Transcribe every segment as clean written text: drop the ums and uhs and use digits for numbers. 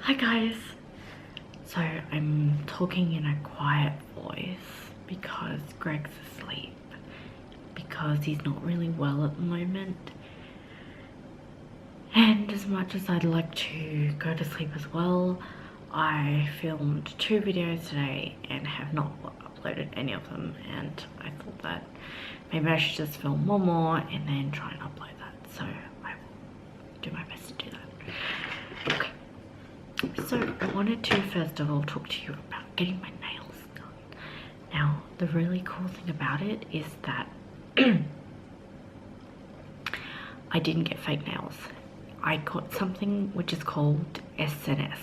Hi guys. So I'm talking in a quiet voice because Greg's asleep, because he's not really well at the moment, and as much as I'd like to go to sleep as well, I filmed 2 videos today and have not uploaded any of them, and I thought that maybe I should just film one more and then try and upload that. So I will do my best to do that. Okay. So I wanted to first of all talk to you about getting my nails done. Now, the really cool thing about it is that I didn't get fake nails. I got something which is called SNS.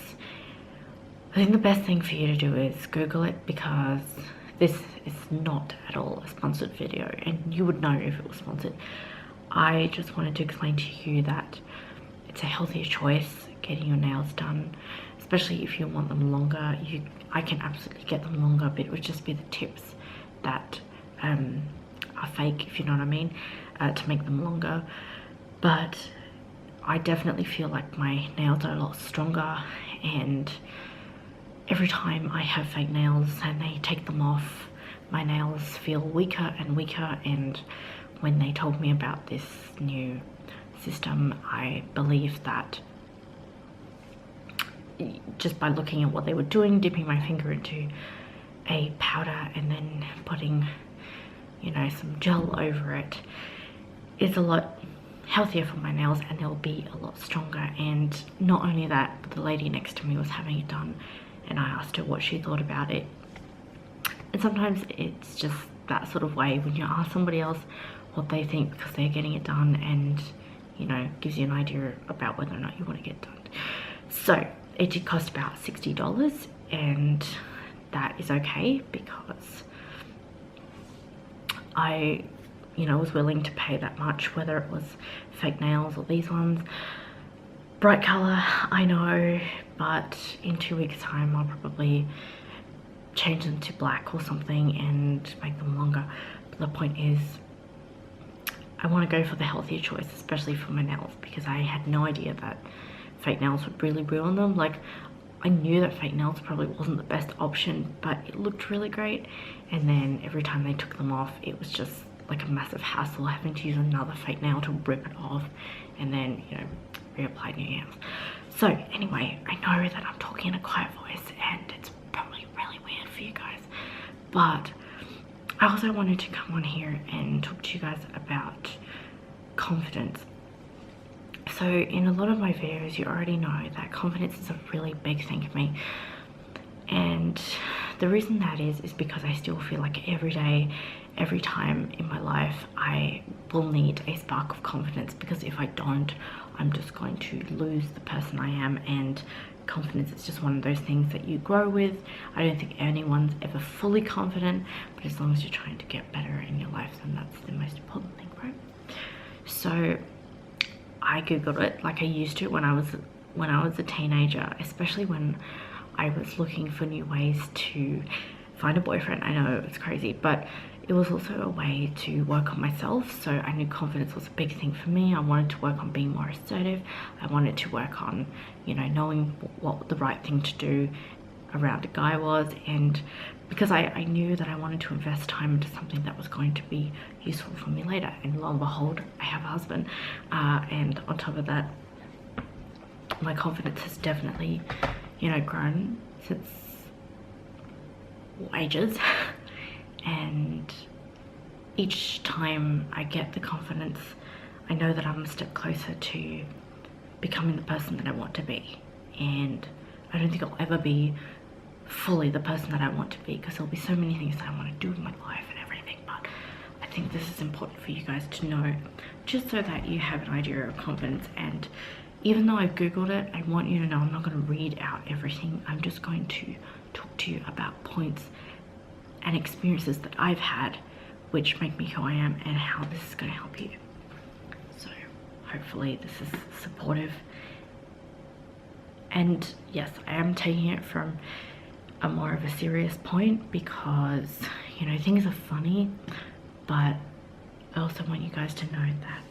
I think the best thing for you to do is Google it, because this is not at all a sponsored video, and you would know if it was sponsored. I just wanted to explain to you that it's a healthier choice getting your nails done, especially if you want them longer. I can absolutely get them longer, but it would just be the tips that are fake, if you know what I mean, to make them longer. But I definitely feel like my nails are a lot stronger, and every time I have fake nails and they take them off, my nails feel weaker and weaker. And when they told me about this new system, I believe that just by looking at what they were doing, dipping my finger into a powder and then putting, you know, some gel over it, is a lot healthier for my nails, and they'll be a lot stronger. And not only that, but the lady next to me was having it done, and I asked her what she thought about it. And sometimes it's just that sort of way when you ask somebody else what they think because they're getting it done, and you know, gives you an idea about whether or not you want to get done. So it did cost about $60, and that is okay because I, you know, was willing to pay that much, whether it was fake nails or these ones. Bright color, I know, but in 2 weeks time I'll probably change them to black or something and make them longer. But the point is, I want to go for the healthier choice, especially for my nails, because I had no idea that fake nails would really ruin them. Like, I knew that fake nails probably wasn't the best option, but it looked really great. And then every time they took them off, it was just like a massive hassle having to use another fake nail to rip it off and then, you know, reapply new nails. So anyway, I know that I'm talking in a quiet voice and it's probably really weird for you guys, but I also wanted to come on here and talk to you guys about confidence. So in a lot of my videos, you already know that confidence is a really big thing for me. And the reason that is because I still feel like every day, every time in my life, I will need a spark of confidence, because if I don't, I'm just going to lose the person I am. And confidence is just one of those things that you grow with. I don't think anyone's ever fully confident, but as long as you're trying to get better in your life, then that's the most important thing, right? So I googled it like I used to when I was a teenager, especially when I was looking for new ways to find a boyfriend. I know it's crazy, but it was also a way to work on myself. So I knew confidence was a big thing for me. I wanted to work on being more assertive. I wanted to work on, you know, knowing what the right thing to do around a guy was. And because I knew that I wanted to invest time into something that was going to be useful for me later. And lo and behold, I have a husband. And on top of that, my confidence has definitely, you know, grown since ages. And each time I get the confidence, I know that I'm a step closer to becoming the person that I want to be. And I don't think I'll ever be fully the person that I want to be, because there'll be so many things that I want to do in my life and everything. But I think this is important for you guys to know, just so that you have an idea of confidence. And even though I've googled it, I want you to know I'm not going to read out everything. I'm just going to talk to you about points and experiences that I've had which make me who I am, and how this is going to help you. So hopefully this is supportive. And yes, I am taking it from a more of a serious point, because, you know, things are funny, but I also want you guys to know that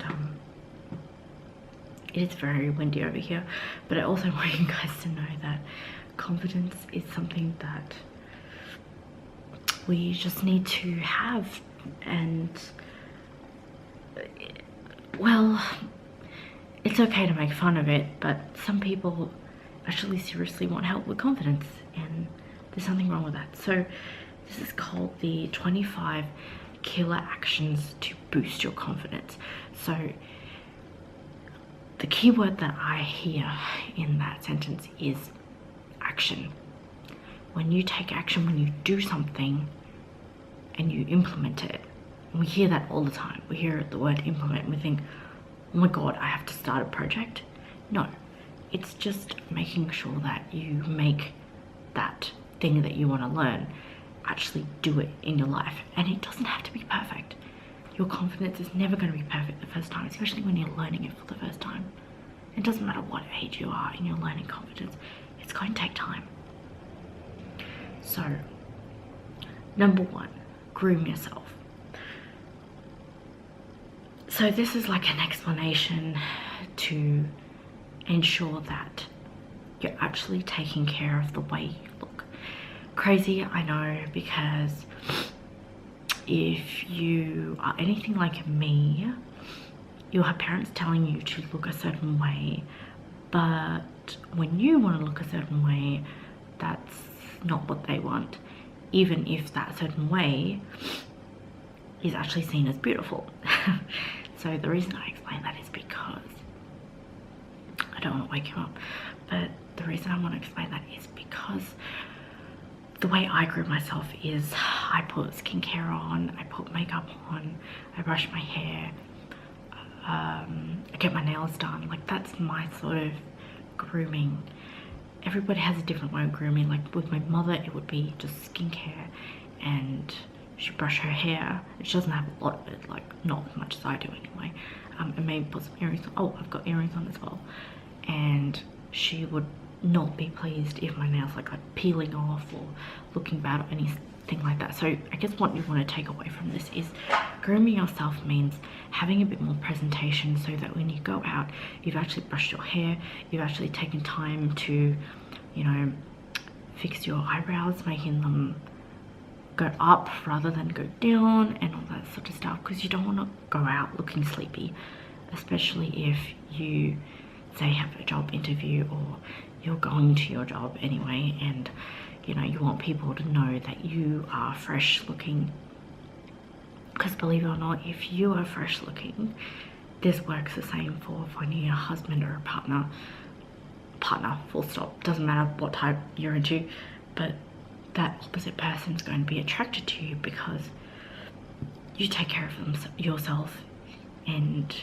It is very windy over here, but I also want you guys to know that confidence is something that we just need to have. And well, it's okay to make fun of it, but some people actually seriously want help with confidence, and there's something wrong with that. So this is called the 25 killer actions to boost your confidence. So the key word that I hear in that sentence is action. When you take action, when you do something and you implement it, and we hear that all the time. We hear the word implement and we think, oh my god, I have to start a project. No, it's just making sure that you make that thing that you want to learn, actually do it in your life. And it doesn't have to be perfect. Your confidence is never going to be perfect the first time, especially when you're learning it for the first time. It doesn't matter what age you are in your learning confidence, it's going to take time. So, number 1, groom yourself. So this is like an explanation to ensure that you're actually taking care of the way you look. Crazy, I know, because if you are anything like me, you'll have parents telling you to look a certain way, but when you want to look a certain way, that's not what they want, even if that certain way is actually seen as beautiful. So the reason I explain that is because I don't want to wake you up, but the reason I want to explain that is because the way I groom myself is I put skincare on, I put makeup on, I brush my hair, I get my nails done. Like, that's my sort of grooming. Everybody has a different way of grooming. Like with my mother, it would be just skincare and she'd brush her hair. She doesn't have a lot of it, like not as much as I do anyway. And maybe put some earrings on. Oh, I've got earrings on as well. And she would not be pleased if my nails like peeling off or looking bad or anything like that. So I guess what you want to take away from this is grooming yourself means having a bit more presentation, so that when you go out, you've actually brushed your hair, you've actually taken time to, you know, fix your eyebrows, making them go up rather than go down and all that sort of stuff, because you don't want to go out looking sleepy, especially if you say have a job interview or you're going to your job anyway, and you know, you want people to know that you are fresh looking. Because believe it or not, if you are fresh looking, this works the same for finding a husband or a partner, full stop. Doesn't matter what type you're into, but that opposite person is going to be attracted to you because you take care of yourself. And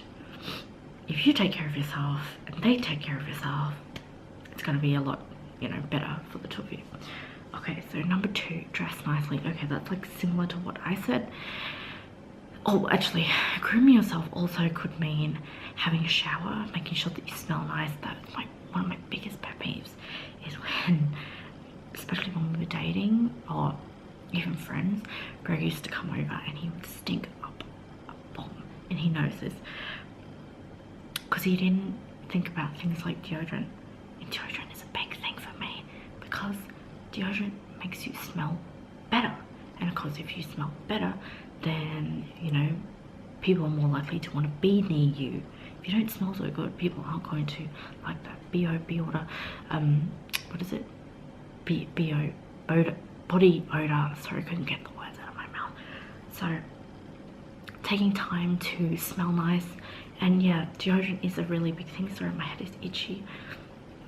if you take care of yourself and they take care of yourself, it's going to be a lot, you know, better for the two of you. Okay, so number 2, dress nicely. Okay, that's like similar to what I said. Oh, actually, grooming yourself also could mean having a shower, making sure that you smell nice. That's like one of my biggest pet peeves, is when, especially when we were dating or even friends, Greg used to come over and he would stink up a bomb, and he knows this because he didn't think about things like deodorant. And deodorant is a big thing for me because deodorant makes you smell better, and of course if you smell better, then you know, people are more likely to want to be near you. If you don't smell so good, people aren't going to like that what is it, body odor. Sorry, I couldn't get the words out of my mouth. So taking time to smell nice, and yeah, deodorant is a really big thing. Sorry, my head is itchy.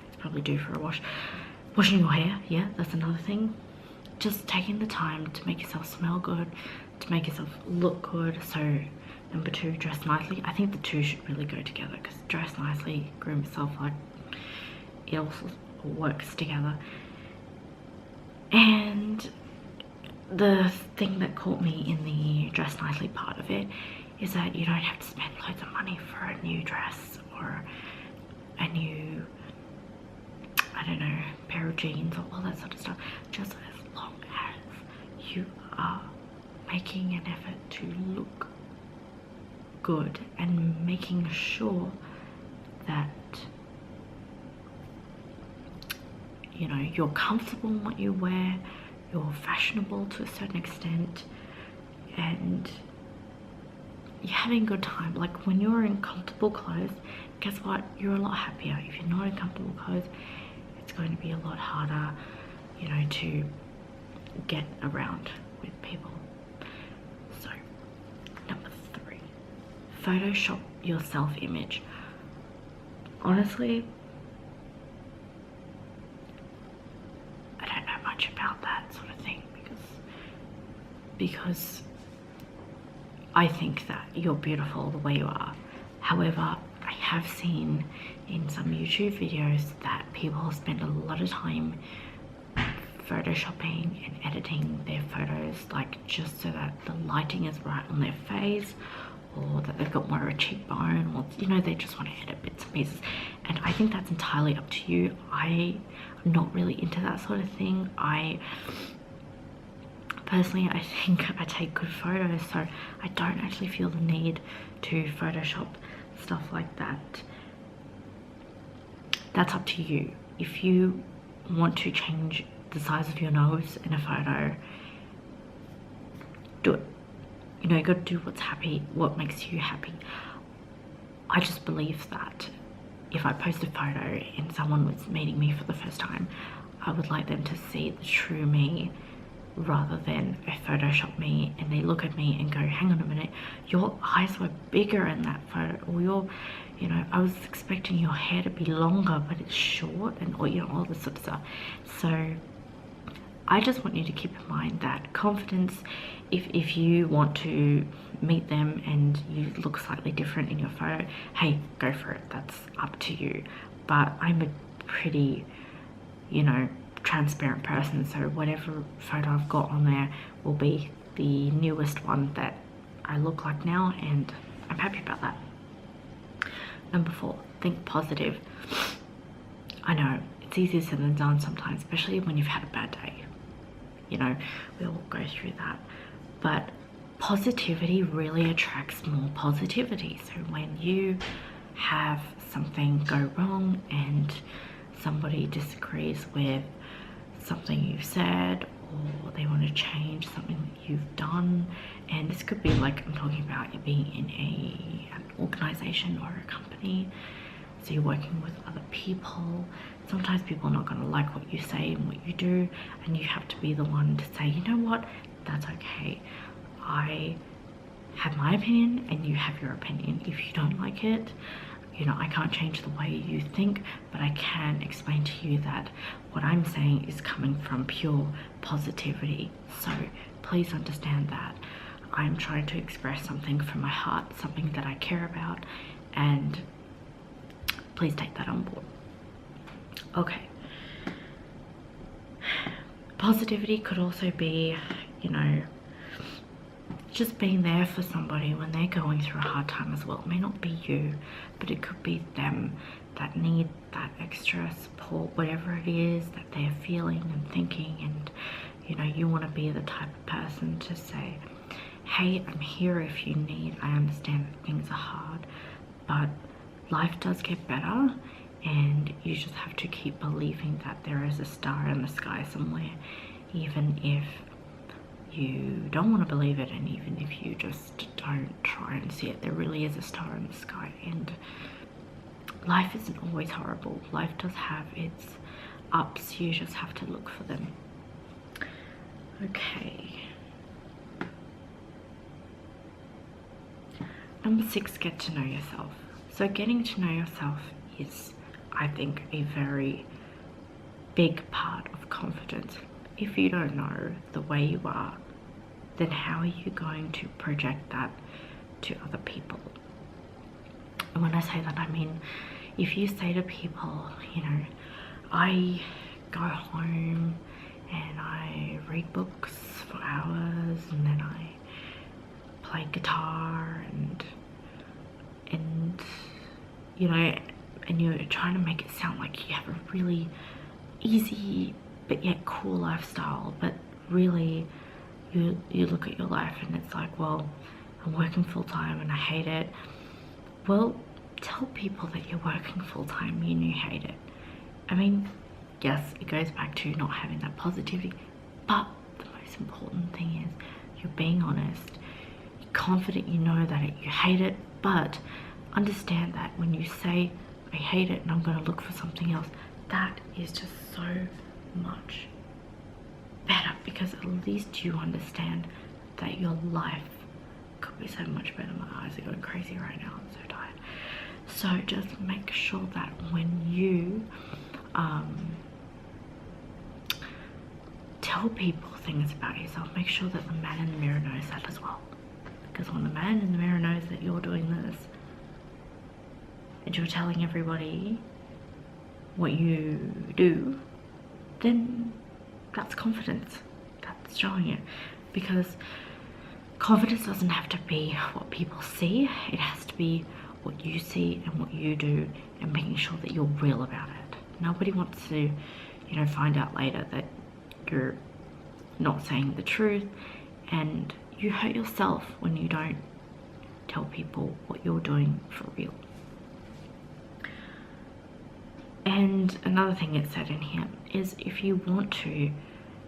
It's probably due for a wash. Washing your hair, yeah, that's another thing. Just taking the time to make yourself smell good, to make yourself look good. So number 2, dress nicely. I think the 2 should really go together, because dress nicely, groom yourself, like it also works together. And the thing that caught me in the dress nicely part of it is that you don't have to spend loads of money for a new dress or a new, I don't know, pair of jeans or all that sort of stuff. Just as long as you are making an effort to look good and making sure that, you know, you're comfortable in what you wear, you're fashionable to a certain extent, and you're having a good time. Like when you're in comfortable clothes, guess what? You're a lot happier. If you're not in comfortable clothes, it's going to be a lot harder, you know, to get around with people. So, number 3, Photoshop your self-image. Honestly, I don't know much about that sort of thing because I think that you're beautiful the way you are. However, I have seen in some YouTube videos that people spend a lot of time photoshopping and editing their photos, like just so that the lighting is right on their face, or that they've got more of a cheekbone, or you know, they just want to edit bits and pieces. And I think that's entirely up to you. I'm not really into that sort of thing. Personally, I think I take good photos, so I don't actually feel the need to Photoshop stuff like that. That's up to you. If you want to change the size of your nose in a photo, do it. You know, you got to do what makes you happy. I just believe that if I post a photo and someone was meeting me for the first time, I would like them to see the true me, rather than a Photoshop me and they look at me and go, hang on a minute, your eyes were bigger in that photo, or you know, I was expecting your hair to be longer but it's short, and or, you know, all this sort of stuff. So I just want you to keep in mind that confidence, if you want to meet them and you look slightly different in your photo, hey, go for it, that's up to you. But I'm a pretty, you know, transparent person, so whatever photo I've got on there will be the newest one that I look like now, and I'm happy about that. Number 4, think positive. I know it's easier said than done sometimes, especially when you've had a bad day. You know, we all go through that, but positivity really attracts more positivity. So when you have something go wrong and somebody disagrees with something you've said, or they want to change something that you've done, and this could be like, I'm talking about you being in an organization or a company, so you're working with other people. Sometimes people are not going to like what you say and what you do, and you have to be the one to say, you know what, that's okay, I have my opinion and you have your opinion. If you don't like it, you know, I can't change the way you think, but I can explain to you that what I'm saying is coming from pure positivity. So please understand that I'm trying to express something from my heart, something that I care about, and please take that on board. Okay. Positivity could also be, you know, just being there for somebody when they're going through a hard time as well. It may not be you, but it could be them that need that extra support, whatever it is that they're feeling and thinking. And you know, you want to be the type of person to say, hey, I'm here if you need. I understand that things are hard, but life does get better, and you just have to keep believing that there is a star in the sky somewhere, even if you don't want to believe it, and even if you just don't try and see it, there really is a star in the sky. And life isn't always horrible. Life does have its ups, you just have to look for them. Okay. Number 6, get to know yourself. So getting to know yourself is, I think, a very big part of confidence. If you don't know the way you are, then how are you going to project that to other people? And when I say that, I mean, if you say to people, you know, I go home and I read books for hours, and then I play guitar, and you know, and you're trying to make it sound like you have a really easy but yet cool lifestyle, but really you look at your life and it's like, well, I'm working full-time and I hate it. Well, tell people that you're working full-time and you hate it. I mean, yes, it goes back to not having that positivity, but the most important thing is you're being honest, you're confident, you know that you hate it, but understand that when you say, I hate it and I'm going to look for something else, that is just so much better, because at least you understand that your life could be so much better. My eyes are going crazy right now, I'm so tired. So just make sure that when you tell people things about yourself, make sure that the man in the mirror knows that as well. Because when the man in the mirror knows that you're doing this and you're telling everybody what you do, then that's confidence. That's showing it. Because confidence doesn't have to be what people see, it has to be what you see and what you do, and making sure that you're real about it. Nobody wants to, you know, find out later that you're not saying the truth, and you hurt yourself when you don't tell people what you're doing for real. And another thing it said in here is, if you want to,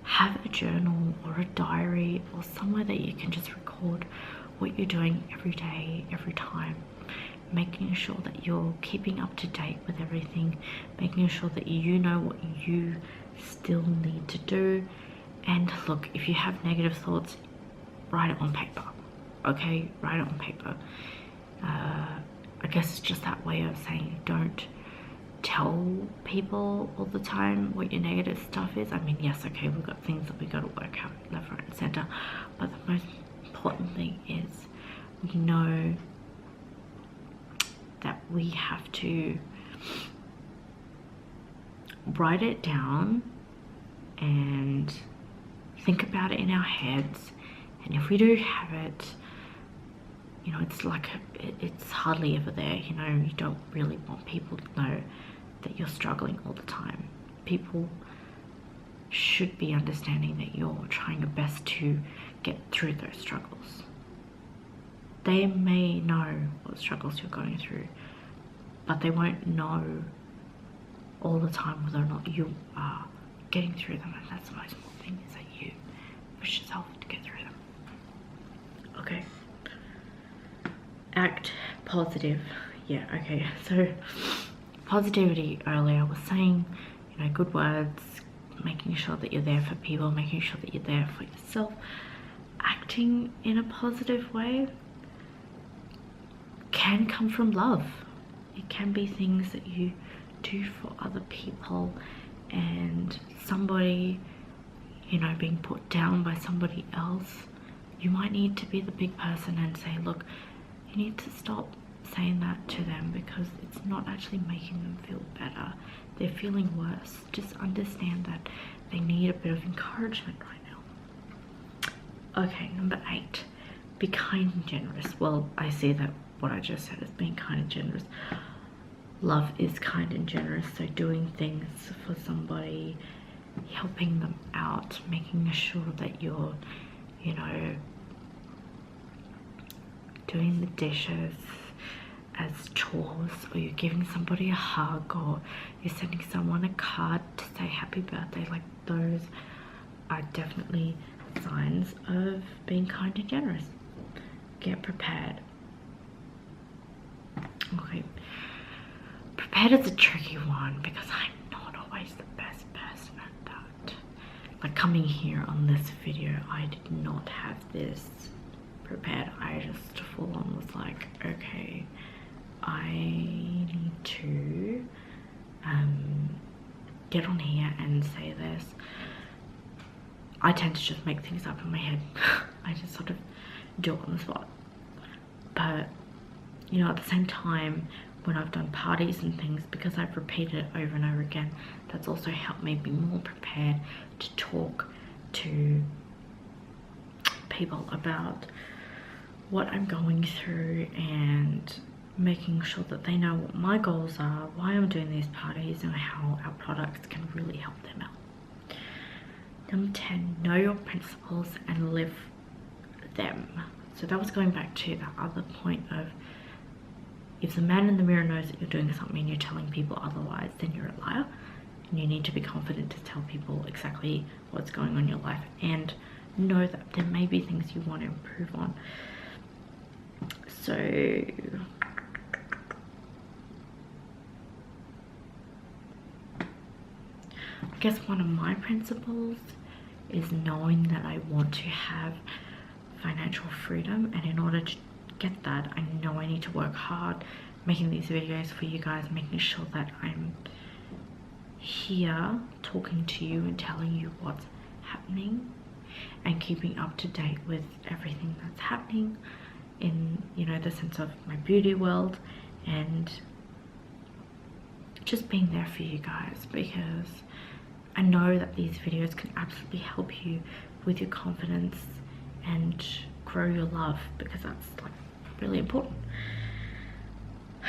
have a journal or a diary or somewhere that you can just record what you're doing every day, every time, making sure that you're keeping up to date with everything, making sure that you know what you still need to do. And look, if you have negative thoughts, write it on paper, okay? Write it on paper. I guess it's just that way of saying, don't tell people all the time what your negative stuff is. I mean, yes, okay, we've got things that we got to work out left, right, and center, but the most important thing is we know that we have to write it down and think about it in our heads. And if we do have it, you know, it's like it's hardly ever there. You know, you don't really want people to know that you're struggling all the time. People should be understanding that you're trying your best to get through those struggles. They may know what struggles you're going through, but they won't know all the time whether or not you are getting through them. And that's the most important thing, is that you push yourself to get through them. Okay. Act positive. Yeah, okay. So positivity earlier was saying, you know, good words, making sure that you're there for people, making sure that you're there for yourself, acting in a positive way can come from love. It can be things that you do for other people, and somebody, you know, being put down by somebody else, you might need to be the big person and say, look, you need to stop saying that to them, because it's not actually making them feel better. They're feeling worse. Just understand that they need a bit of encouragement right now. Okay, number 8, be kind and generous. Well, I see that what I just said is being kind and generous. Love is kind and generous, so doing things for somebody, helping them out, making sure that you're, you know, doing the dishes as chores, or you're giving somebody a hug, or you're sending someone a card to say happy birthday. Like, those are definitely signs of being kind and generous. Get prepared. Okay, prepared is a tricky one, because I'm not always the best person at that. Like, coming here on this video, I did not have this prepared. I just full on was like, okay, I need to get on here and say this. I tend to just make things up in my head. I just sort of do it on the spot. But, you know, at the same time, when I've done parties and things, because I've repeated it over and over again, that's also helped me be more prepared to talk to people about what I'm going through, and making sure that they know what my goals are, why I'm doing these parties, and how our products can really help them out. Number 10, know your principles and live them. So that was going back to the other point of If the man in the mirror knows that you're doing something and you're telling people otherwise, then you're a liar. And you need to be confident to tell people exactly what's going on in your life, and know that there may be things you want to improve on. So I guess one of my principles is knowing that I want to have financial freedom, and in order to get that, I know I need to work hard making these videos for you guys, making sure that I'm here talking to you and telling you what's happening and keeping up to date with everything that's happening in, you know, the sense of my beauty world, and just being there for you guys, because I know that these videos can absolutely help you with your confidence and grow your love, because that's like really important.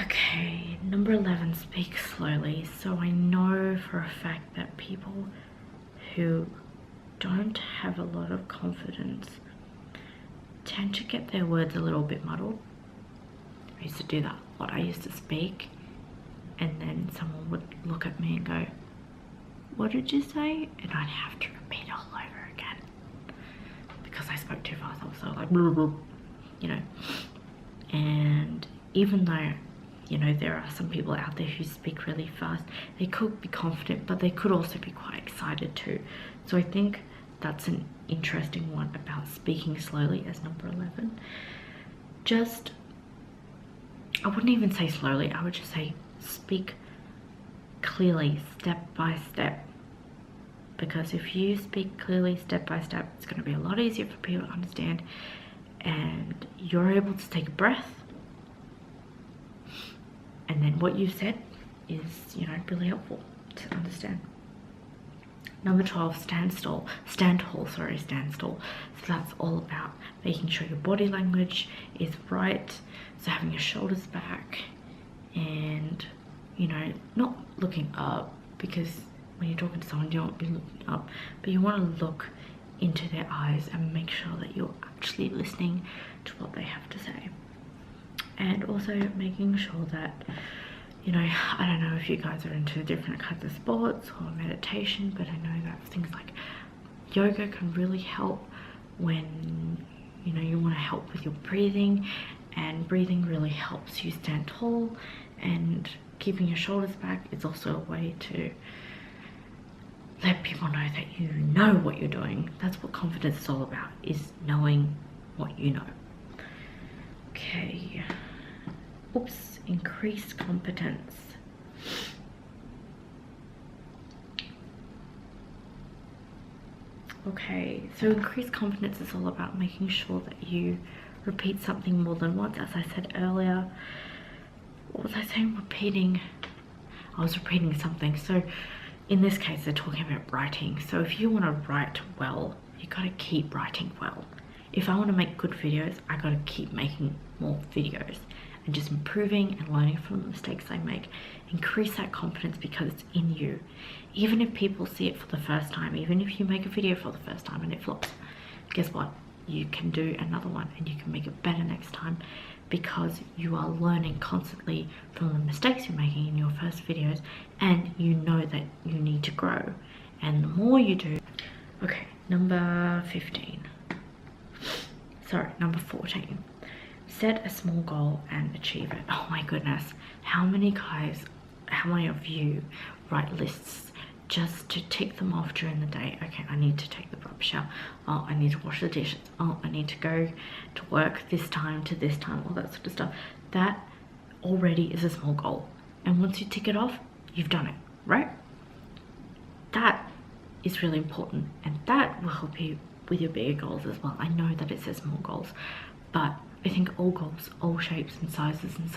Okay, number 11, speak slowly. So I know for a fact that people who don't have a lot of confidence tend to get their words a little bit muddled. I used to do that a lot. I used to speak and then someone would look at me and go, "What did you say?" And I'd have to repeat it all over again because I spoke too fast. I was so like, you know. And even though, you know, there are some people out there who speak really fast, they could be confident, but they could also be quite excited too. So I think that's an interesting one about speaking slowly as number 11. Just, I wouldn't even say slowly, I would just say speak clearly, step by step. Because if you speak clearly, step by step, it's going to be a lot easier for people to understand, and you're able to take a breath, and then what you said is, you know, really helpful to understand. Number 12, stand tall. So that's all about making sure your body language is right. So having your shoulders back and, you know, not looking up, because when you're talking to someone, you don't be looking up, but you want to look into their eyes and make sure that you're actually listening to what they have to say. And also making sure that, you know, I don't know if you guys are into different kinds of sports or meditation, but I know that things like yoga can really help when, you know, you want to help with your breathing, and breathing really helps you stand tall, and keeping your shoulders back is also a way to let people know that you know what you're doing. That's what confidence is all about, is knowing what you know. Okay. Oops, increased competence. Okay, so increased confidence is all about making sure that you repeat something more than once. As I said earlier, what was I saying? I was repeating something. So in this case, they're talking about writing. So if you want to write well, you got to keep writing well. If I want to make good videos, I got to keep making more videos and just improving and learning from the mistakes I make. Increase that confidence because it's in you. Even if people see it for the first time, even if you make a video for the first time and it flops, guess what? You can do another one and you can make it better next time, because you are learning constantly from the mistakes you're making in your first videos, and you know that you need to grow. And the more you do. Okay, number 14. Set a small goal and achieve it. Oh my goodness, how many of you write lists just to tick them off during the day? Okay, I need to take the rubbish out. Oh, I need to wash the dishes. Oh, I need to go to work this time to this time, all that sort of stuff. That already is a small goal. And once you tick it off, you've done it, right? That is really important, and that will help you with your bigger goals as well. I know that it says small goals, but I think all goals, all shapes and sizes and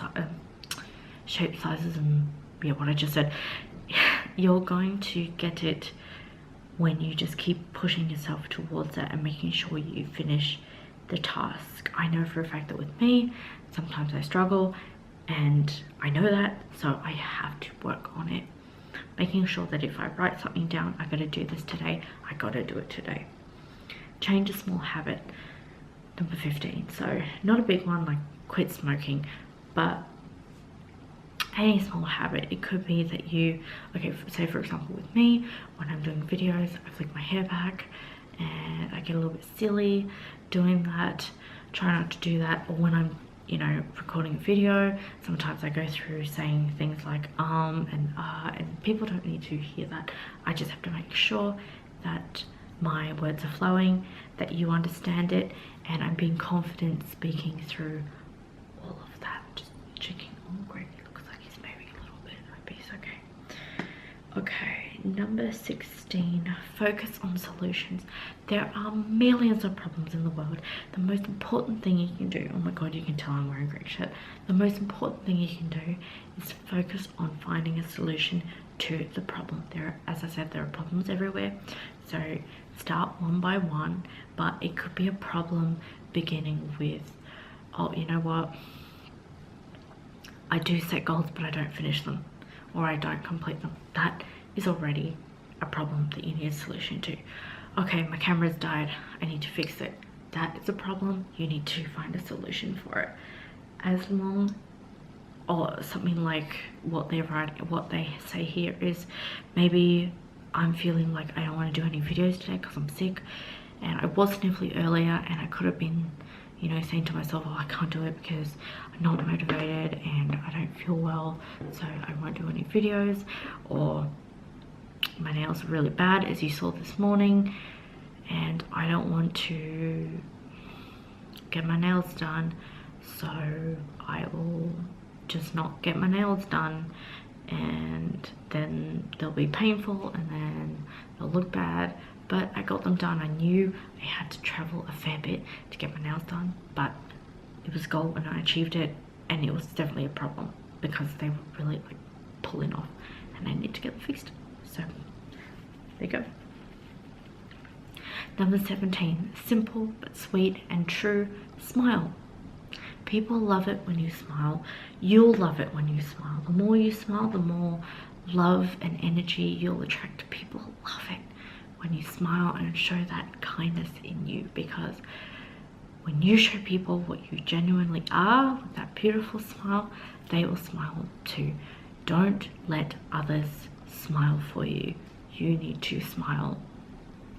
yeah, what I just said, you're going to get it when you just keep pushing yourself towards it and making sure you finish the task. I know for a fact that with me, sometimes I struggle, and I know that, so I have to work on it. Making sure that if I write something down, I gotta do this today, I gotta do it today. Change a small habit. Number 15. So not a big one like quit smoking, but any small habit. It could be that you, okay, say for example with me, when I'm doing videos, I flick my hair back and I get a little bit silly doing that. Try not to do that. Or when I'm, you know, recording a video, sometimes I go through saying things like and people don't need to hear that. I just have to make sure that my words are flowing, that you understand it, and I'm being confident speaking through all of that. Just checking. Oh great, it looks like he's moving a little bit. I hope he's okay. Okay, number 16, focus on solutions. There are millions of problems in the world. The most important thing you can do, oh my god, you can tell I'm wearing a grey shirt. The most important thing you can do is focus on finding a solution to the problem. As I said, there are problems everywhere. So start one by one, but it could be a problem beginning with, oh, you know what? I do set goals, but I don't finish them, or I don't complete them. That is already a problem that you need a solution to. Okay, my camera's died, I need to fix it. That is a problem, you need to find a solution for it. As long, or something like what they say here is, maybe I'm feeling like I don't want to do any videos today because I'm sick, and I was sniffly earlier, and I could have been, you know, saying to myself, oh, I can't do it because I'm not motivated and I don't feel well, so I won't do any videos. Or my nails are really bad, as you saw this morning, and I don't want to get my nails done, so I will just not get my nails done, and then they'll be painful and then they'll look bad. But I got them done. I knew I had to travel a fair bit to get my nails done, but it was a goal and I achieved it, and it was definitely a problem because they were really like pulling off and I need to get them fixed. So there you go. Number 17, simple but sweet and true, smile. People love it when you smile. You'll love it when you smile. The more you smile, the more love and energy you'll attract. People love it when you smile and show that kindness in you, because when you show people what you genuinely are with that beautiful smile, they will smile too. Don't let others smile for you. You need to smile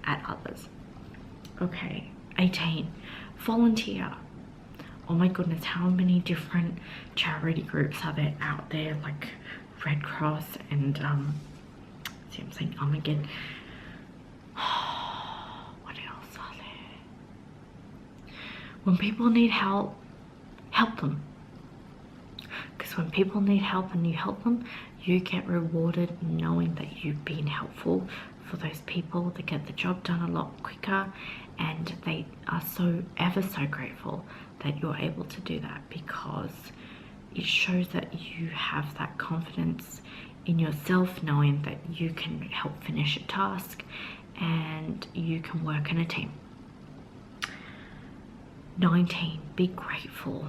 at others. Okay, 18, volunteer. Oh my goodness, how many different charity groups are there out there, like Red Cross and see, I'm saying again. What else are there? When people need help, help them. Because when people need help and you help them, you get rewarded knowing that you've been helpful for those people. They get the job done a lot quicker, and they are so ever so grateful that you're able to do that, because it shows that you have that confidence in yourself, knowing that you can help finish a task and you can work in a team. 19, be grateful.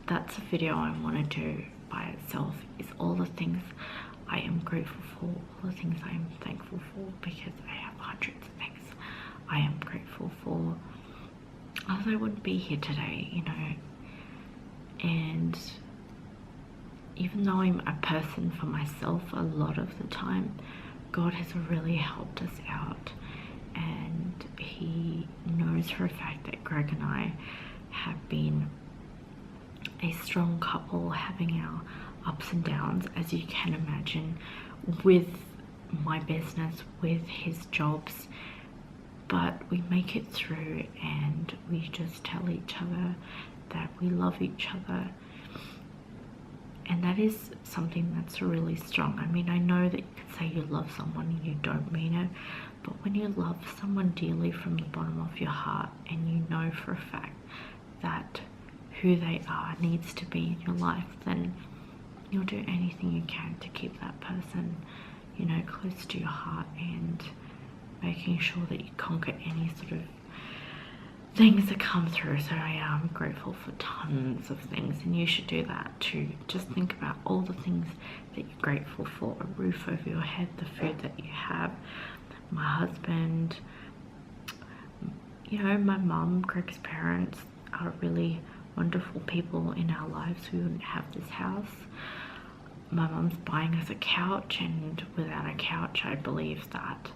That's a video I want to do by itself, is all the things I am grateful for, all the things I am thankful for, because I have hundreds of things I am grateful for. Otherwise I wouldn't be here today, you know. And even though I'm a person for myself a lot of the time, God has really helped us out, and he knows for a fact that Greg and I have been a strong couple, having our ups and downs, as you can imagine, with my business, with his jobs, but we make it through, and we just tell each other that we love each other. And that is something that's really strong. I mean, I know that you can say you love someone and you don't mean it, but when you love someone dearly from the bottom of your heart, and you know for a fact that who they are needs to be in your life, then you'll do anything you can to keep that person, you know, close to your heart, and making sure that you conquer any sort of things that come through. So I am grateful for tons of things, and you should do that too. Just think about all the things that you're grateful for: a roof over your head, the food that you have, my husband, you know, my mum, Greg's parents are really wonderful people in our lives. We wouldn't have this house. my mum's buying us a couch, and without a couch I believe that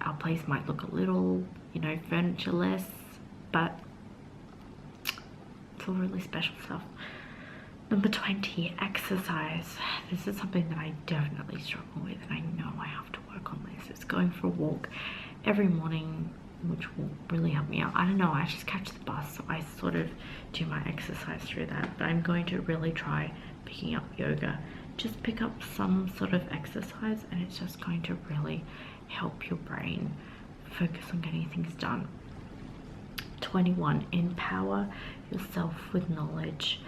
our place might look a little, you know, furniture-less, but it's all really special stuff. Number 20, exercise. This is something that I definitely struggle with, and I know I have to work on this. It's going for a walk every morning, which will really help me out. I don't know, I just catch the bus, so I sort of do my exercise through that, but I'm going to really try picking up yoga. Just pick up some sort of exercise, and it's just going to really help your brain focus on getting things done. 21, empower yourself with knowledge.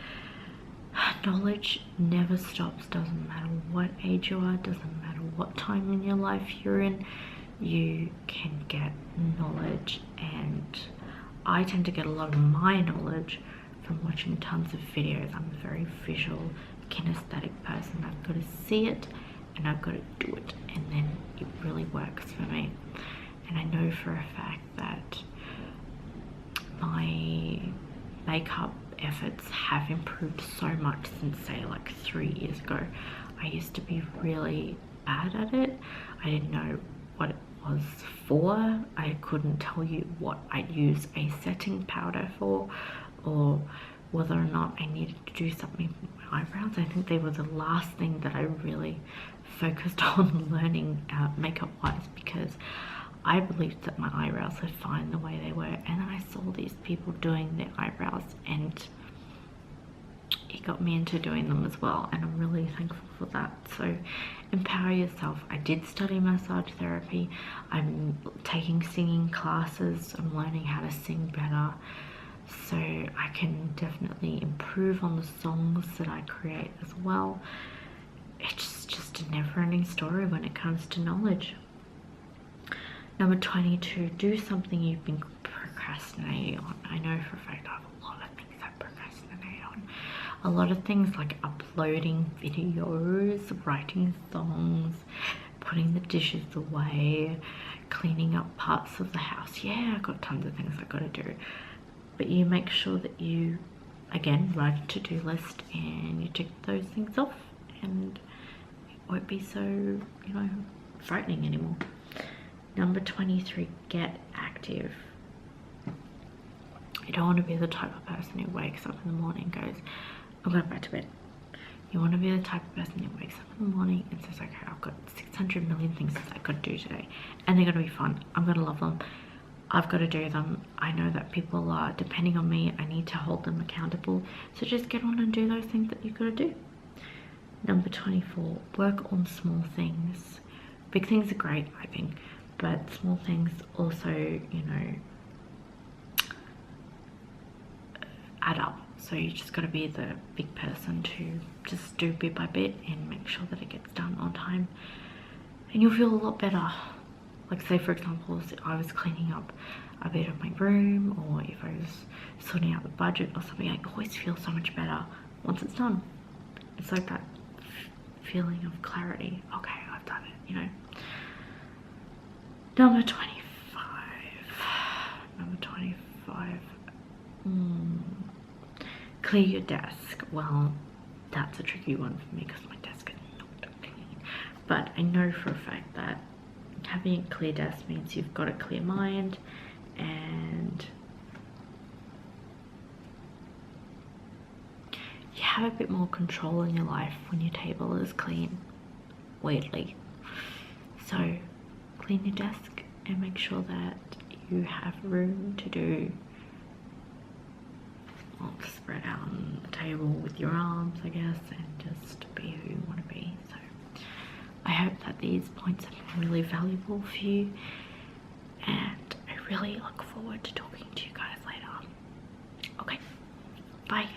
Knowledge never stops, doesn't matter what age you are, doesn't matter what time in your life you're in, you can get knowledge. And I tend to get a lot of my knowledge from watching tons of videos. I'm a very visual, kinesthetic person. I've got to see it and I've got to do it, and then it really works for me. And I know for a fact that my makeup efforts have improved so much since, say, like 3 years ago. I used to be really bad at it. I didn't know what it was for. I couldn't tell you what I'd use a setting powder for, or whether or not I needed to do something with my eyebrows. I think they were the last thing that I really focused on learning makeup wise, because I believed that my eyebrows were fine the way they were, and then I saw these people doing their eyebrows, and it got me into doing them as well, and I'm really thankful for that. So empower yourself. I did study massage therapy. I'm taking singing classes. I'm learning how to sing better, so I can definitely improve on the songs that I create as well. It's just a never-ending story when it comes to knowledge. Number 22, do something you've been procrastinating on. I know for a fact I have a lot of things I procrastinate on. A lot of things like uploading videos, writing songs, putting the dishes away, cleaning up parts of the house. Yeah, I've got tons of things I've got to do. But you make sure that you, again, write a to-do list and you tick those things off, and it won't be so, you know, frightening anymore. Number 23, get active. You don't want to be the type of person who wakes up in the morning and goes, I'm going back to bed. You want to be the type of person who wakes up in the morning and says, okay, I've got 600 million things that I've got to do today, and they're going to be fun. I'm going to love them. I've got to do them. I know that people are depending on me. I need to hold them accountable. So just get on and do those things that you've got to do. Number 24, work on small things. Big things are great, I think, but small things also, you know, add up. So you just got to be the big person to just do bit by bit and make sure that it gets done on time, and you'll feel a lot better. Like, say for example, if I was cleaning up a bit of my room, or if I was sorting out the budget or something, I always feel so much better once it's done. It's like that feeling of clarity. Okay, I've done it, you know. Number 25. Number 25. Clear your desk. Well, that's a tricky one for me because my desk is not clean. But I know for a fact that having a clear desk means you've got a clear mind, and you have a bit more control in your life when your table is clean, weirdly. So clean your desk and make sure that you have room to do, well, spread out on the table with your arms, I guess, and just be who you want to be. So I hope that these points have been really valuable for you, and I really look forward to talking to you guys later. Okay, bye.